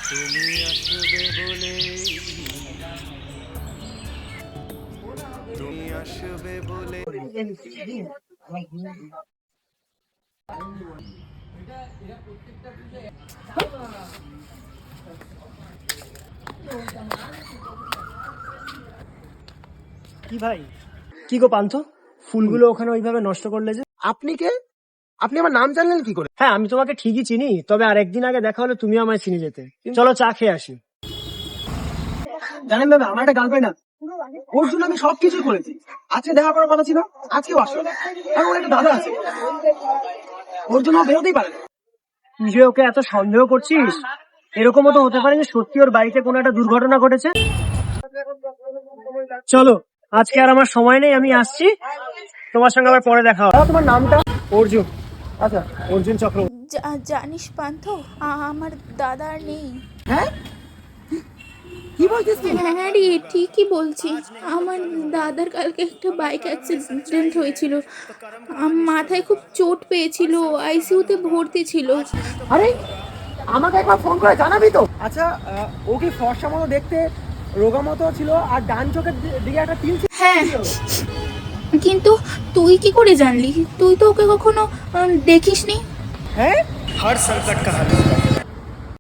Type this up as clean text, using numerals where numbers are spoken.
তুমি আসবে বলে, তুমি আসবে বলে। কি ভাই, কি গো পান্থ, ফুলগুলো ওখানে ওইভাবে নষ্ট করলে যে? আপনি কে? আপনি আমার নাম জানলেন কি করে? হ্যাঁ, আমি তোমাকে ঠিকই চিনি, তবে আর একদিন আগে দেখা হলে তুমি আমায় চিনি যেতে। চলো চা খেয়ে আসি। জানেন দাদা, আমার একটা গার্লফ্রেন্ড আছে, ওর জন্য আমি সবকিছু করেছি। আজকে দেখা করার কথা ছিল, আজকেও আসলো না। আর ওর একটা দাদা আছে, ওর জন্য ও বেরোতেই পারে না। তুই যে ওকে এত সন্দেহ করছিস, এরকমও তো হতে পারে যে সত্যি ওর বাড়িতে কোনো একটা দুর্ঘটনা ঘটেছে। চলো, আজকে আর আমার সময় নেই, আমি আসছি। তোমার সঙ্গে আবার পরে দেখা হবে। দাদা, তোমার নামটা? অর্জুন। আচ্ছা। অর্জুন চক্রবর্তী। জানিস পান্থ, আমার দাদা আর নেই। হ্যাঁ, কি বলছিস তুই? হ্যাঁ রে, ঠিকই বলছি। আমার দাদার কালকে একটা বাইক অ্যাক্সিডেন্ট হয়েছিল, মাথায় খুব চোট পেয়েছিল, আইসিইউতে ভর্তি ছিল। আরে, আমাকে একবার ফোন করে জানাবি তো। আচ্ছা, ও কি ফর্সা মতো দেখতে, রোগা মতো ছিল, আর ডান চোখের দিকে একটা তিল ছিল? হ্যাঁ, কিন্তু তুই কি করে জানলি? তুই তো ওকে কখনো দেখিসনি। হ্যাঁ, हर संकट का हल होता है।